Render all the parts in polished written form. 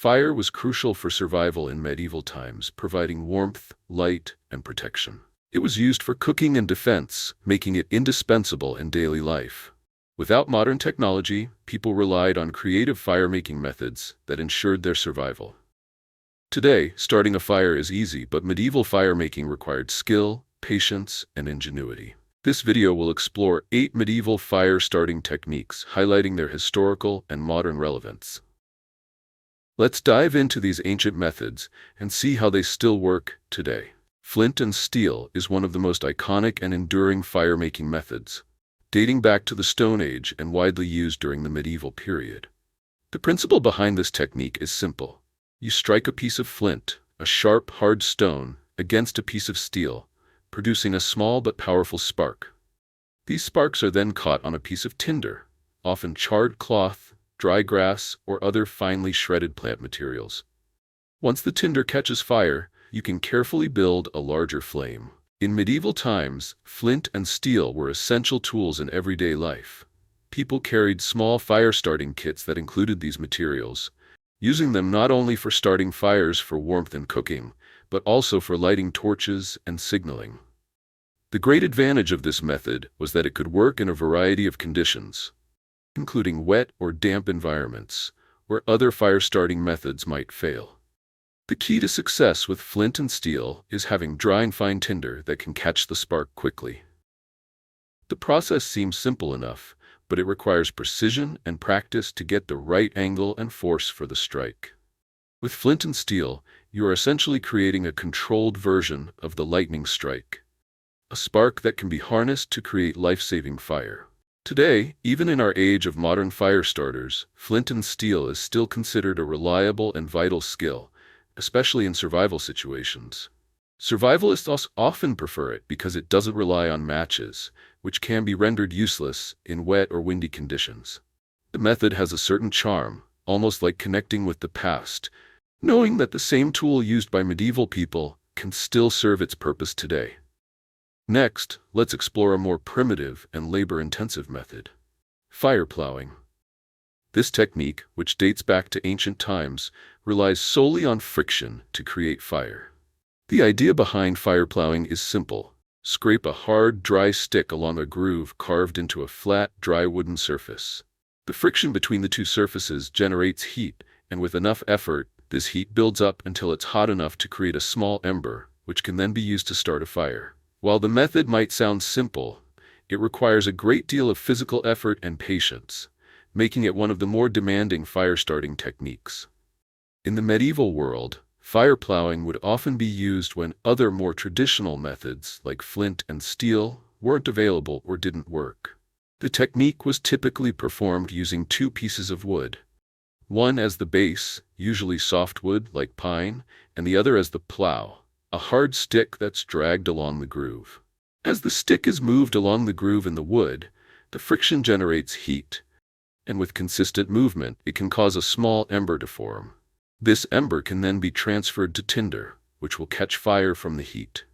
Fire was crucial for survival in medieval times, providing warmth, light, and protection. It was used for cooking and defense, making it indispensable in daily life. Without modern technology, people relied on creative fire-making methods that ensured their survival. Today, starting a fire is easy, but medieval fire-making required skill, patience, and ingenuity. This video will explore 8 medieval fire-starting techniques, highlighting their historical and modern relevance. Let's dive into these ancient methods and see how they still work today. Flint and steel is one of the most iconic and enduring fire-making methods, dating back to the Stone Age and widely used during the medieval period. The principle behind this technique is simple. You strike a piece of flint, a sharp, hard stone, against a piece of steel, producing a small but powerful spark. These sparks are then caught on a piece of tinder, often charred cloth, dry grass, or other finely shredded plant materials. Once the tinder catches fire, you can carefully build a larger flame. In medieval times, flint and steel were essential tools in everyday life. People carried small fire-starting kits that included these materials, using them not only for starting fires for warmth and cooking, but also for lighting torches and signaling. The great advantage of this method was that it could work in a variety of conditions, including wet or damp environments, where other fire-starting methods might fail. The key to success with flint and steel is having dry and fine tinder that can catch the spark quickly. The process seems simple enough, but it requires precision and practice to get the right angle and force for the strike. With flint and steel, you are essentially creating a controlled version of the lightning strike, a spark that can be harnessed to create life-saving fire. Today, even in our age of modern fire starters, flint and steel is still considered a reliable and vital skill, especially in survival situations. Survivalists often prefer it because it doesn't rely on matches, which can be rendered useless in wet or windy conditions. The method has a certain charm, almost like connecting with the past, knowing that the same tool used by medieval people can still serve its purpose today. Next, let's explore a more primitive and labor-intensive method: fire ploughing. This technique, which dates back to ancient times, relies solely on friction to create fire. The idea behind fire ploughing is simple. Scrape a hard, dry stick along a groove carved into a flat, dry wooden surface. The friction between the two surfaces generates heat, and with enough effort, this heat builds up until it's hot enough to create a small ember, which can then be used to start a fire. While the method might sound simple, it requires a great deal of physical effort and patience, making it one of the more demanding fire-starting techniques. In the medieval world, fire ploughing would often be used when other more traditional methods, like flint and steel, weren't available or didn't work. The technique was typically performed using 2 pieces of wood, one as the base, usually softwood like pine, and the other as the plough, a hard stick that's dragged along the groove. As the stick is moved along the groove in the wood, the friction generates heat, and with consistent movement, it can cause a small ember to form. This ember can then be transferred to tinder, which will catch fire from the heat.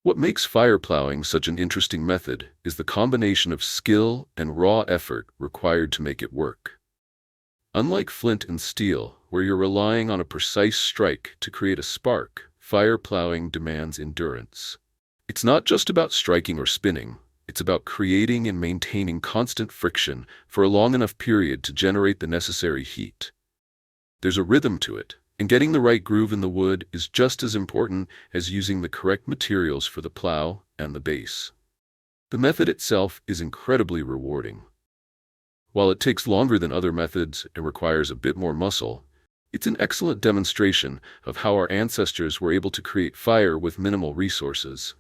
What makes fire ploughing such an interesting method is the combination of skill and raw effort required to make it work. Unlike flint and steel, where you're relying on a precise strike to create a spark, fire ploughing demands endurance. It's not just about striking or spinning. It's about creating and maintaining constant friction for a long enough period to generate the necessary heat. There's a rhythm to it, and getting the right groove in the wood is just as important as using the correct materials for the plow and the base. The method itself is incredibly rewarding. While it takes longer than other methods and requires a bit more muscle, it's an excellent demonstration of how our ancestors were able to create fire with minimal resources.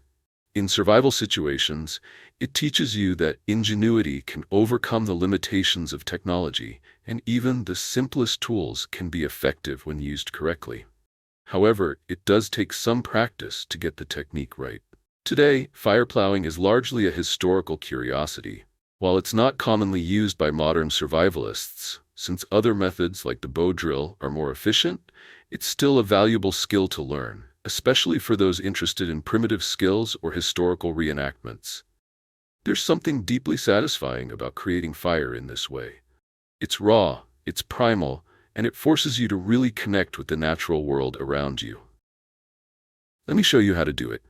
In survival situations, it teaches you that ingenuity can overcome the limitations of technology, and even the simplest tools can be effective when used correctly. However, it does take some practice to get the technique right. Today, fire ploughing is largely a historical curiosity. While it's not commonly used by modern survivalists, since other methods like the bow drill are more efficient, it's still a valuable skill to learn, especially for those interested in primitive skills or historical reenactments. There's something deeply satisfying about creating fire in this way. It's raw, it's primal, and it forces you to really connect with the natural world around you. Let me show you how to do it.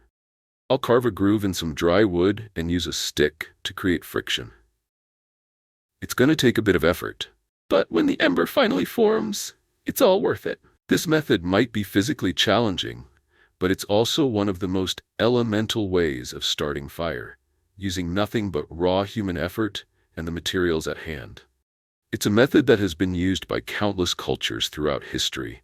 I'll carve a groove in some dry wood and use a stick to create friction. It's going to take a bit of effort, but when the ember finally forms, it's all worth it. This method might be physically challenging, but it's also one of the most elemental ways of starting fire, using nothing but raw human effort and the materials at hand. It's a method that has been used by countless cultures throughout history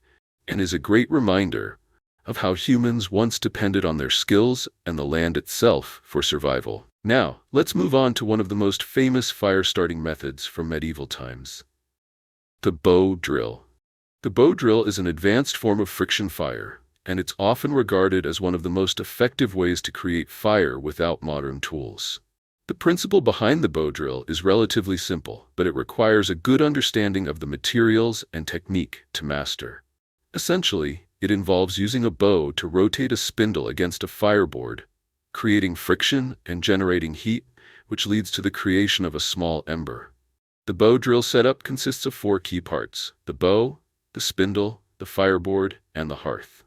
and is a great reminder of how humans once depended on their skills and the land itself for survival. Now, let's move on to one of the most famous fire-starting methods from medieval times: the bow drill. The bow drill is an advanced form of friction fire, and it's often regarded as one of the most effective ways to create fire without modern tools. The principle behind the bow drill is relatively simple, but it requires a good understanding of the materials and technique to master. Essentially, it involves using a bow to rotate a spindle against a fireboard, creating friction and generating heat, which leads to the creation of a small ember. The bow drill setup consists of 4 key parts: the bow, the spindle, the fireboard, and the hearth.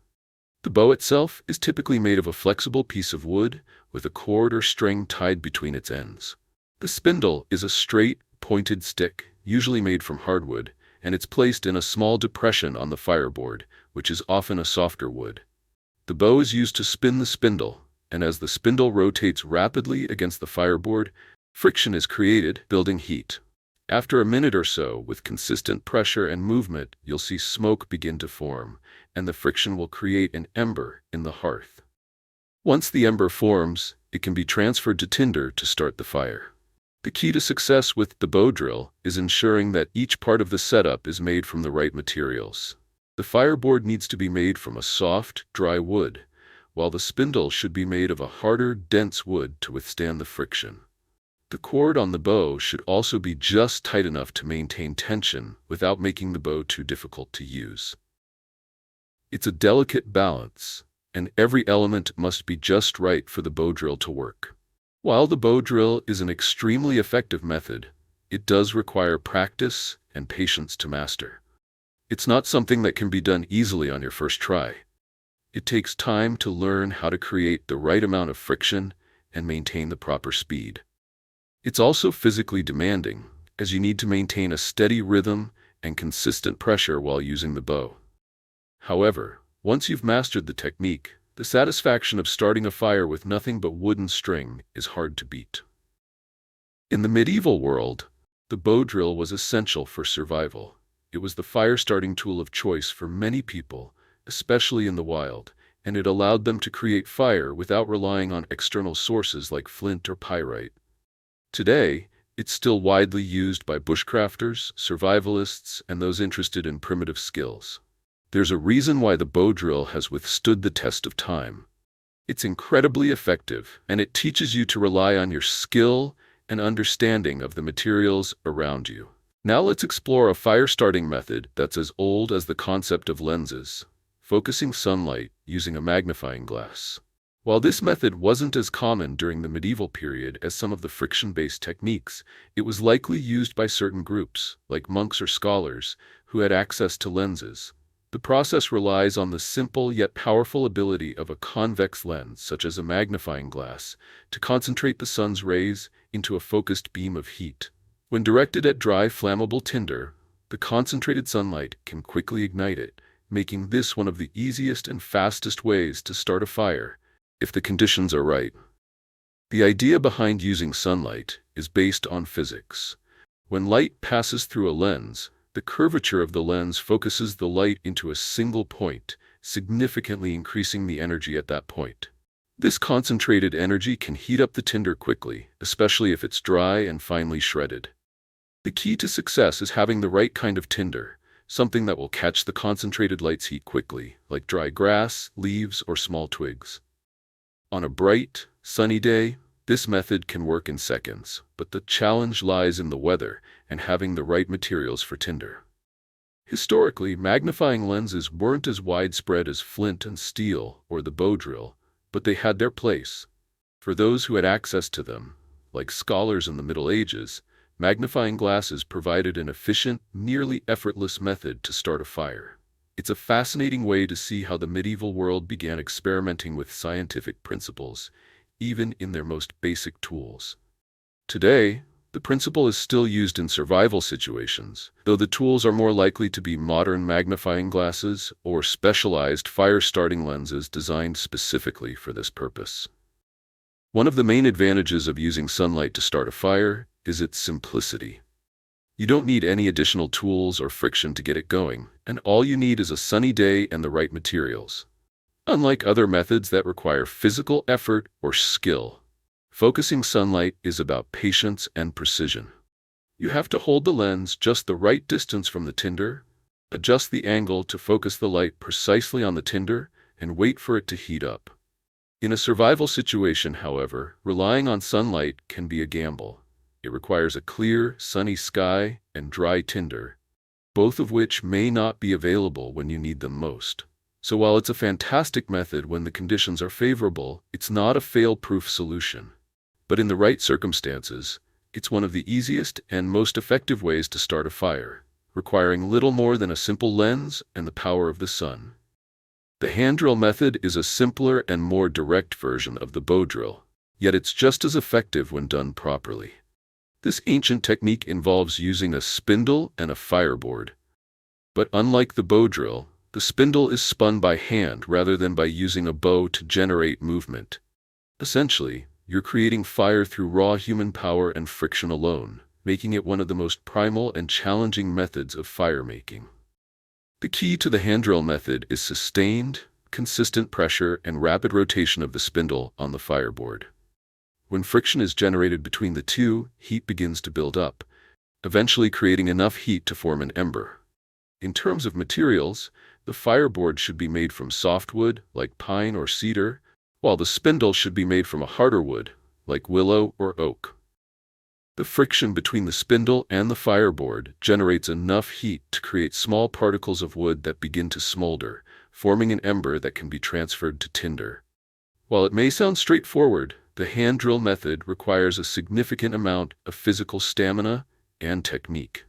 The bow itself is typically made of a flexible piece of wood with a cord or string tied between its ends. The spindle is a straight, pointed stick, usually made from hardwood, and it's placed in a small depression on the fireboard, which is often a softer wood. The bow is used to spin the spindle, and as the spindle rotates rapidly against the fireboard, friction is created, building heat. After a minute or so, with consistent pressure and movement, you'll see smoke begin to form, and the friction will create an ember in the hearth. Once the ember forms, it can be transferred to tinder to start the fire. The key to success with the bow drill is ensuring that each part of the setup is made from the right materials. The fireboard needs to be made from a soft, dry wood, while the spindle should be made of a harder, dense wood to withstand the friction. The cord on the bow should also be just tight enough to maintain tension without making the bow too difficult to use. It's a delicate balance, and every element must be just right for the bow drill to work. While the bow drill is an extremely effective method, it does require practice and patience to master. It's not something that can be done easily on your first try. It takes time to learn how to create the right amount of friction and maintain the proper speed. It's also physically demanding, as you need to maintain a steady rhythm and consistent pressure while using the bow. However, once you've mastered the technique, the satisfaction of starting a fire with nothing but wood and string is hard to beat. In the medieval world, the bow drill was essential for survival. It was the fire-starting tool of choice for many people, especially in the wild, and it allowed them to create fire without relying on external sources like flint or pyrite. Today, it's still widely used by bushcrafters, survivalists, and those interested in primitive skills. There's a reason why the bow drill has withstood the test of time. It's incredibly effective, and it teaches you to rely on your skill and understanding of the materials around you. Now let's explore a fire-starting method that's as old as the concept of lenses: focusing sunlight using a magnifying glass. While this method wasn't as common during the medieval period as some of the friction-based techniques, it was likely used by certain groups, like monks or scholars, who had access to lenses. The process relies on the simple yet powerful ability of a convex lens, such as a magnifying glass, to concentrate the sun's rays into a focused beam of heat. When directed at dry, flammable tinder, the concentrated sunlight can quickly ignite it, making this one of the easiest and fastest ways to start a fire, if the conditions are right. The idea behind using sunlight is based on physics. When light passes through a lens, the curvature of the lens focuses the light into a single point, significantly increasing the energy at that point. This concentrated energy can heat up the tinder quickly, especially if it's dry and finely shredded. The key to success is having the right kind of tinder, something that will catch the concentrated light's heat quickly, like dry grass, leaves, or small twigs. On a bright, sunny day, this method can work in seconds, but the challenge lies in the weather and having the right materials for tinder. Historically, magnifying lenses weren't as widespread as flint and steel or the bow drill, but they had their place. For those who had access to them, like scholars in the Middle Ages, Magnifying glasses provided an efficient, nearly effortless method to start a fire. It's a fascinating way to see how the medieval world began experimenting with scientific principles, even in their most basic tools. Today, the principle is still used in survival situations, though the tools are more likely to be modern magnifying glasses or specialized fire-starting lenses designed specifically for this purpose. One of the main advantages of using sunlight to start a fire is its simplicity. You don't need any additional tools or friction to get it going, and all you need is a sunny day and the right materials. Unlike other methods that require physical effort or skill, focusing sunlight is about patience and precision. You have to hold the lens just the right distance from the tinder, adjust the angle to focus the light precisely on the tinder, and wait for it to heat up. In a survival situation, however, relying on sunlight can be a gamble. It requires a clear, sunny sky and dry tinder, both of which may not be available when you need them most. So while it's a fantastic method when the conditions are favorable, it's not a fail-proof solution. But in the right circumstances, it's one of the easiest and most effective ways to start a fire, requiring little more than a simple lens and the power of the sun. The hand drill method is a simpler and more direct version of the bow drill, yet it's just as effective when done properly. This ancient technique involves using a spindle and a fireboard. But unlike the bow drill, the spindle is spun by hand rather than by using a bow to generate movement. Essentially, you're creating fire through raw human power and friction alone, making it one of the most primal and challenging methods of fire making. The key to the hand drill method is sustained, consistent pressure and rapid rotation of the spindle on the fireboard. When friction is generated between the two, heat begins to build up, eventually creating enough heat to form an ember. In terms of materials, the fireboard should be made from softwood, like pine or cedar, while the spindle should be made from a harder wood, like willow or oak. The friction between the spindle and the fireboard generates enough heat to create small particles of wood that begin to smolder, forming an ember that can be transferred to tinder. While it may sound straightforward, the hand drill method requires a significant amount of physical stamina and technique.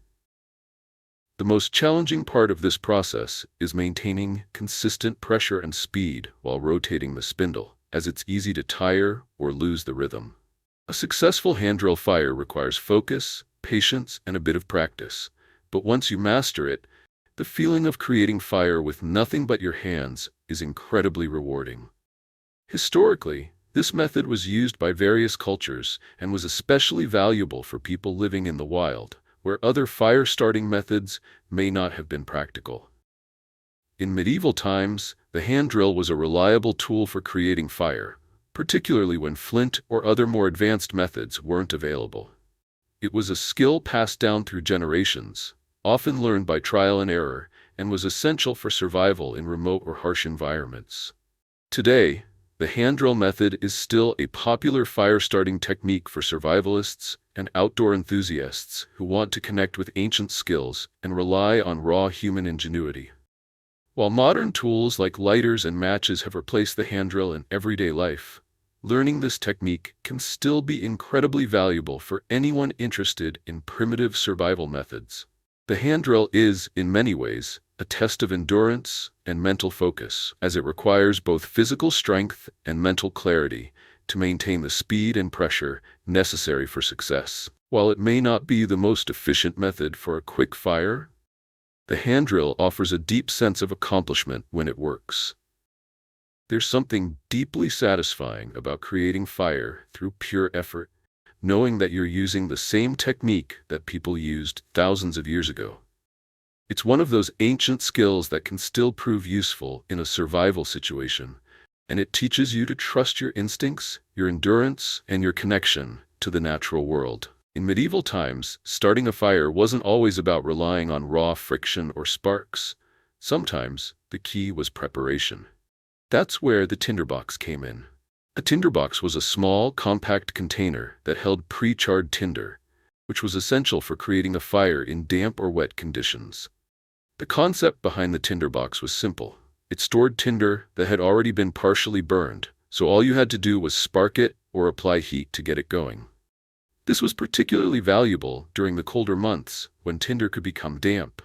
The most challenging part of this process is maintaining consistent pressure and speed while rotating the spindle, as it's easy to tire or lose the rhythm. A successful hand drill fire requires focus, patience, and a bit of practice, but once you master it, the feeling of creating fire with nothing but your hands is incredibly rewarding. Historically, this method was used by various cultures and was especially valuable for people living in the wild, where other fire-starting methods may not have been practical. In medieval times, the hand drill was a reliable tool for creating fire, particularly when flint or other more advanced methods weren't available. It was a skill passed down through generations, often learned by trial and error, and was essential for survival in remote or harsh environments. Today, the hand drill method is still a popular fire-starting technique for survivalists and outdoor enthusiasts who want to connect with ancient skills and rely on raw human ingenuity. While modern tools like lighters and matches have replaced the hand drill in everyday life, learning this technique can still be incredibly valuable for anyone interested in primitive survival methods. The hand drill is, in many ways, a test of endurance and mental focus, as it requires both physical strength and mental clarity to maintain the speed and pressure necessary for success. While it may not be the most efficient method for a quick fire, the hand drill offers a deep sense of accomplishment when it works. There's something deeply satisfying about creating fire through pure effort, knowing that you're using the same technique that people used thousands of years ago. It's one of those ancient skills that can still prove useful in a survival situation, and it teaches you to trust your instincts, your endurance, and your connection to the natural world. In medieval times, starting a fire wasn't always about relying on raw friction or sparks. Sometimes, the key was preparation. That's where the tinderbox came in. A tinderbox was a small, compact container that held pre-charred tinder, which was essential for creating a fire in damp or wet conditions. The concept behind the tinderbox was simple. It stored tinder that had already been partially burned, so all you had to do was spark it or apply heat to get it going. This was particularly valuable during the colder months when tinder could become damp,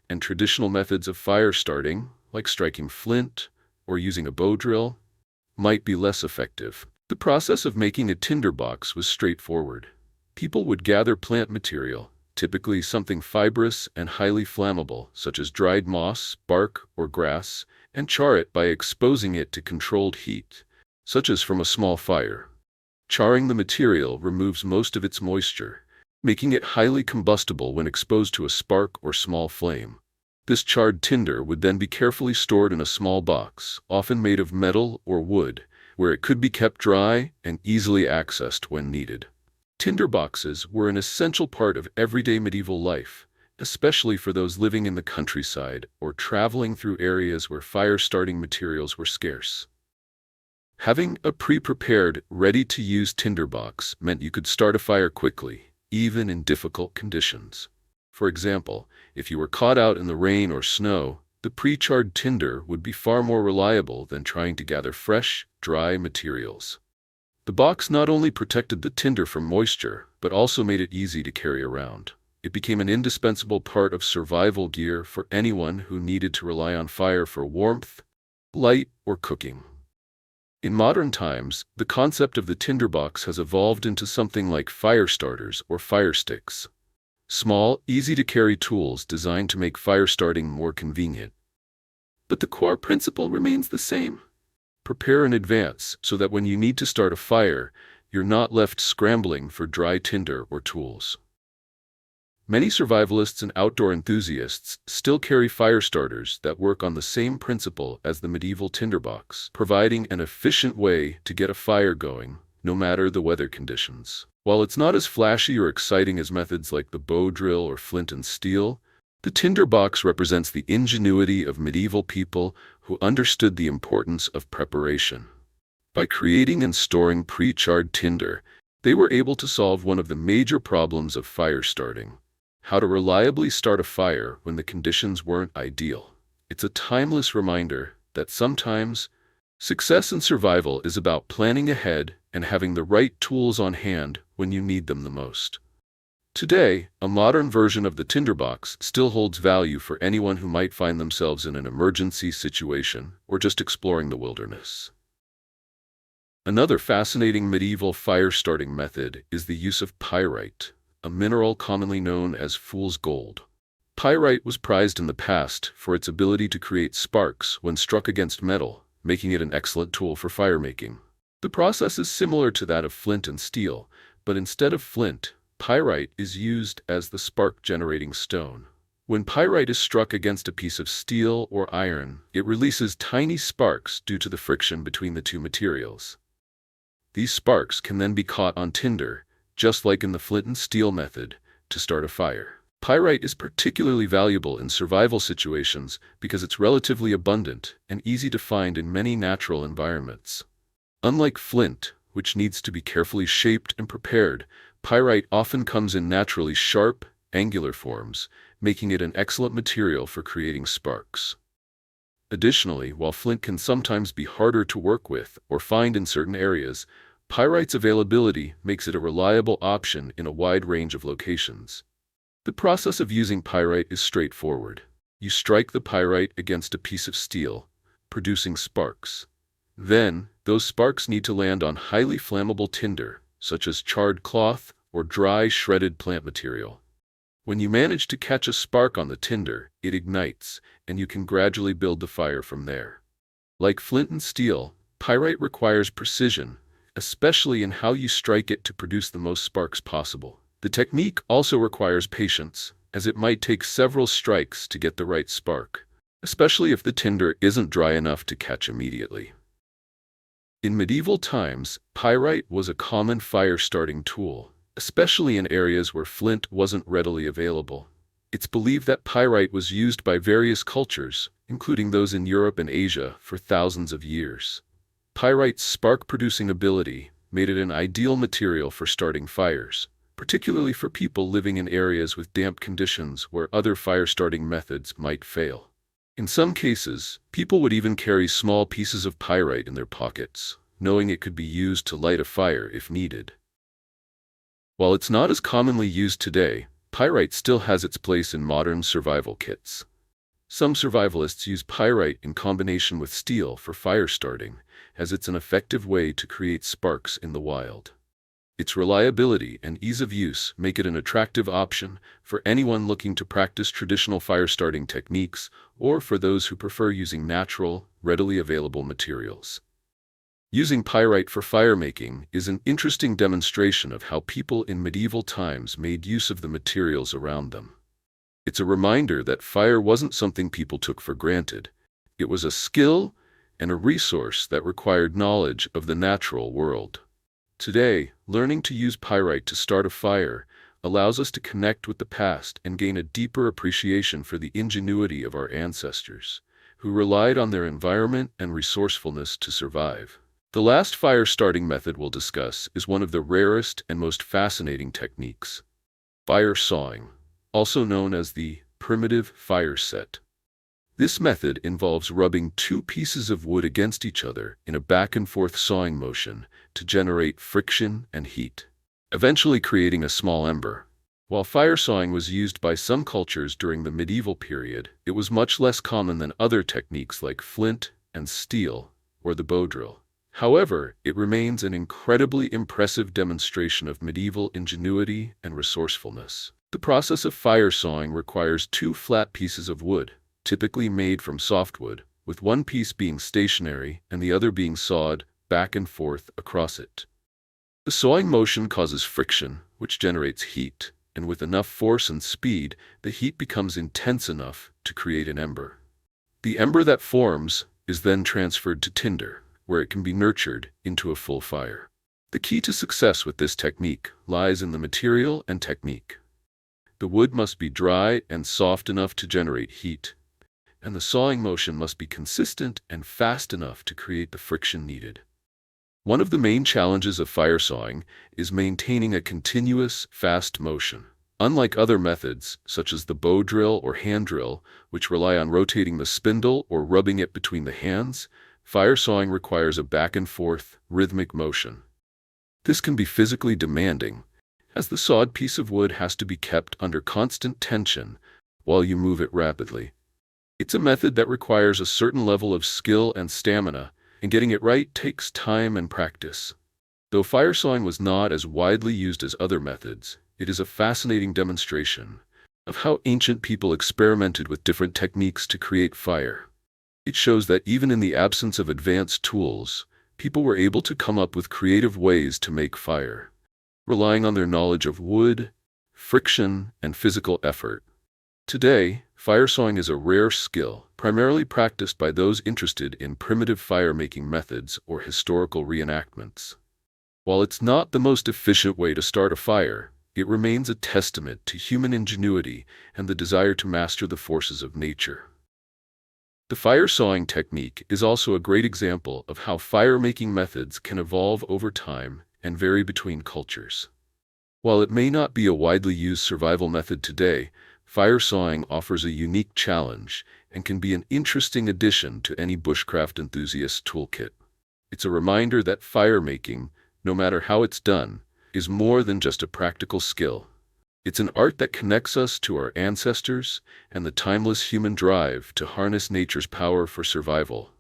and traditional methods of fire starting, like striking flint or using a bow drill, might be less effective. The process of making a tinderbox was straightforward. People would gather plant material, typically something fibrous and highly flammable, such as dried moss, bark, or grass, and char it by exposing it to controlled heat, such as from a small fire. Charring the material removes most of its moisture, making it highly combustible when exposed to a spark or small flame. This charred tinder would then be carefully stored in a small box, often made of metal or wood, where it could be kept dry and easily accessed when needed. Tinderboxes were an essential part of everyday medieval life, especially for those living in the countryside or traveling through areas where fire-starting materials were scarce. Having a pre-prepared, ready-to-use tinderbox meant you could start a fire quickly, even in difficult conditions. For example, if you were caught out in the rain or snow, the pre-charred tinder would be far more reliable than trying to gather fresh, dry materials. The box not only protected the tinder from moisture, but also made it easy to carry around. It became an indispensable part of survival gear for anyone who needed to rely on fire for warmth, light, or cooking. In modern times, the concept of the tinderbox has evolved into something like fire starters or fire sticks. Small, easy-to-carry tools designed to make fire starting more convenient. But the core principle remains the same. Prepare in advance so that when you need to start a fire, you're not left scrambling for dry tinder or tools. Many survivalists and outdoor enthusiasts still carry fire starters that work on the same principle as the medieval tinderbox, providing an efficient way to get a fire going, no matter the weather conditions. While it's not as flashy or exciting as methods like the bow drill or flint and steel, the tinderbox represents the ingenuity of medieval people who understood the importance of preparation. By creating and storing pre-charred tinder, they were able to solve one of the major problems of fire starting: how to reliably start a fire when the conditions weren't ideal. It's a timeless reminder that sometimes success in survival is about planning ahead and having the right tools on hand when you need them the most. Today, a modern version of the tinderbox still holds value for anyone who might find themselves in an emergency situation or just exploring the wilderness. Another fascinating medieval fire-starting method is the use of pyrite, a mineral commonly known as fool's gold. Pyrite was prized in the past for its ability to create sparks when struck against metal, making it an excellent tool for firemaking. The process is similar to that of flint and steel, but instead of flint, pyrite is used as the spark-generating stone. When pyrite is struck against a piece of steel or iron, it releases tiny sparks due to the friction between the two materials. These sparks can then be caught on tinder, just like in the flint and steel method, to start a fire. Pyrite is particularly valuable in survival situations because it's relatively abundant and easy to find in many natural environments. Unlike flint, which needs to be carefully shaped and prepared, pyrite often comes in naturally sharp, angular forms, making it an excellent material for creating sparks. Additionally, while flint can sometimes be harder to work with or find in certain areas, pyrite's availability makes it a reliable option in a wide range of locations. The process of using pyrite is straightforward. You strike the pyrite against a piece of steel, producing sparks. Then, those sparks need to land on highly flammable tinder, such as charred cloth or dry, shredded plant material. When you manage to catch a spark on the tinder, it ignites, and you can gradually build the fire from there. Like flint and steel, pyrite requires precision, especially in how you strike it to produce the most sparks possible. The technique also requires patience, as it might take several strikes to get the right spark, especially if the tinder isn't dry enough to catch immediately. In medieval times, pyrite was a common fire-starting tool, especially in areas where flint wasn't readily available. It's believed that pyrite was used by various cultures, including those in Europe and Asia, for thousands of years. Pyrite's spark-producing ability made it an ideal material for starting fires, particularly for people living in areas with damp conditions where other fire-starting methods might fail. In some cases, people would even carry small pieces of pyrite in their pockets, knowing it could be used to light a fire if needed. While it's not as commonly used today, pyrite still has its place in modern survival kits. Some survivalists use pyrite in combination with steel for fire starting, as it's an effective way to create sparks in the wild. Its reliability and ease of use make it an attractive option for anyone looking to practice traditional fire starting techniques or for those who prefer using natural, readily available materials. Using pyrite for firemaking is an interesting demonstration of how people in medieval times made use of the materials around them. It's a reminder that fire wasn't something people took for granted. It was a skill and a resource that required knowledge of the natural world. Today, learning to use pyrite to start a fire allows us to connect with the past and gain a deeper appreciation for the ingenuity of our ancestors, who relied on their environment and resourcefulness to survive. The last fire starting method we'll discuss is one of the rarest and most fascinating techniques: fire sawing, also known as the primitive fire set. This method involves rubbing two pieces of wood against each other in a back-and-forth sawing motion to generate friction and heat, eventually creating a small ember. While fire sawing was used by some cultures during the medieval period, it was much less common than other techniques like flint and steel or the bow drill. However, it remains an incredibly impressive demonstration of medieval ingenuity and resourcefulness. The process of fire sawing requires two flat pieces of wood, typically made from softwood, with one piece being stationary and the other being sawed back and forth across it. The sawing motion causes friction, which generates heat, and with enough force and speed, the heat becomes intense enough to create an ember. The ember that forms is then transferred to tinder, where it can be nurtured into a full fire. The key to success with this technique lies in the material and technique. The wood must be dry and soft enough to generate heat, and the sawing motion must be consistent and fast enough to create the friction needed. One of the main challenges of fire sawing is maintaining a continuous, fast motion. Unlike other methods, such as the bow drill or hand drill, which rely on rotating the spindle or rubbing it between the hands, fire sawing requires a back-and-forth, rhythmic motion. This can be physically demanding, as the sawed piece of wood has to be kept under constant tension while you move it rapidly. It's a method that requires a certain level of skill and stamina, and getting it right takes time and practice. Though fire sawing was not as widely used as other methods, it is a fascinating demonstration of how ancient people experimented with different techniques to create fire. It shows that even in the absence of advanced tools, people were able to come up with creative ways to make fire, relying on their knowledge of wood, friction, and physical effort. Today, fire sawing is a rare skill, primarily practiced by those interested in primitive fire-making methods or historical reenactments. While it's not the most efficient way to start a fire, it remains a testament to human ingenuity and the desire to master the forces of nature. The fire sawing technique is also a great example of how fire-making methods can evolve over time and vary between cultures. While it may not be a widely used survival method today, fire sawing offers a unique challenge and can be an interesting addition to any bushcraft enthusiast toolkit. It's a reminder that fire-making, no matter how it's done, is more than just a practical skill. It's an art that connects us to our ancestors and the timeless human drive to harness nature's power for survival.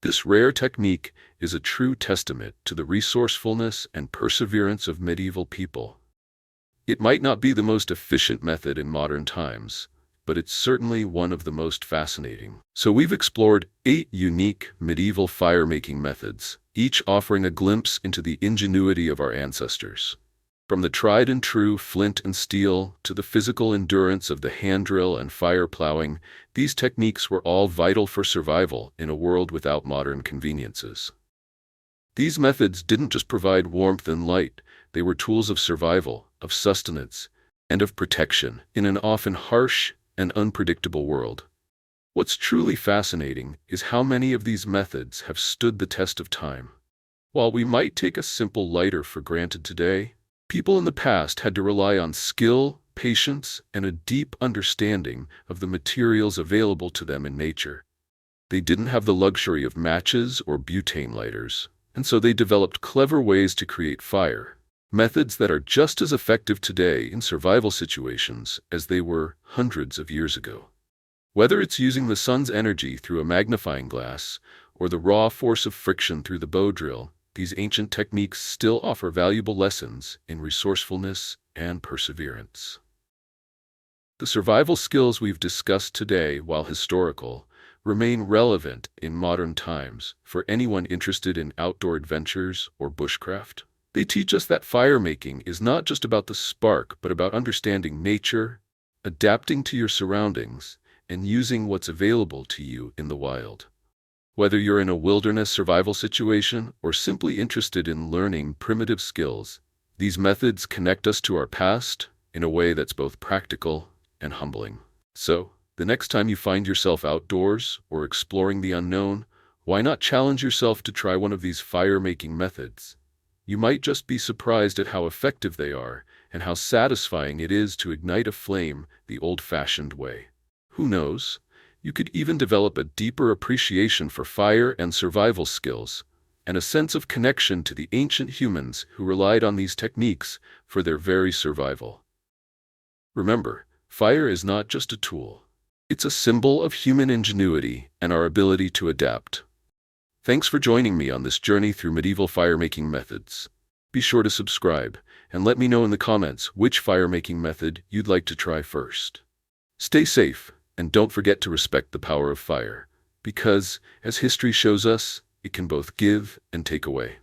This rare technique is a true testament to the resourcefulness and perseverance of medieval people. It might not be the most efficient method in modern times, but it's certainly one of the most fascinating. So we've explored 8 unique medieval fire-making methods, each offering a glimpse into the ingenuity of our ancestors. From the tried-and-true flint and steel to the physical endurance of the hand drill and fire ploughing, these techniques were all vital for survival in a world without modern conveniences. These methods didn't just provide warmth and light, they were tools of survival, of sustenance, and of protection in an often harsh and unpredictable world. What's truly fascinating is how many of these methods have stood the test of time. While we might take a simple lighter for granted today, people in the past had to rely on skill, patience, and a deep understanding of the materials available to them in nature. They didn't have the luxury of matches or butane lighters, and so they developed clever ways to create fire. Methods that are just as effective today in survival situations as they were hundreds of years ago. Whether it's using the sun's energy through a magnifying glass or the raw force of friction through the bow drill, these ancient techniques still offer valuable lessons in resourcefulness and perseverance. The survival skills we've discussed today, while historical, remain relevant in modern times for anyone interested in outdoor adventures or bushcraft. They teach us that fire making is not just about the spark, but about understanding nature, adapting to your surroundings, and using what's available to you in the wild. Whether you're in a wilderness survival situation or simply interested in learning primitive skills, these methods connect us to our past in a way that's both practical and humbling. So, the next time you find yourself outdoors or exploring the unknown, why not challenge yourself to try one of these fire-making methods? You might just be surprised at how effective they are and how satisfying it is to ignite a flame the old-fashioned way. Who knows? You could even develop a deeper appreciation for fire and survival skills, and a sense of connection to the ancient humans who relied on these techniques for their very survival. Remember, fire is not just a tool. It's a symbol of human ingenuity and our ability to adapt. Thanks for joining me on this journey through medieval fire-making methods. Be sure to subscribe, and let me know in the comments which fire-making method you'd like to try first. Stay safe, and don't forget to respect the power of fire, because, as history shows us, it can both give and take away.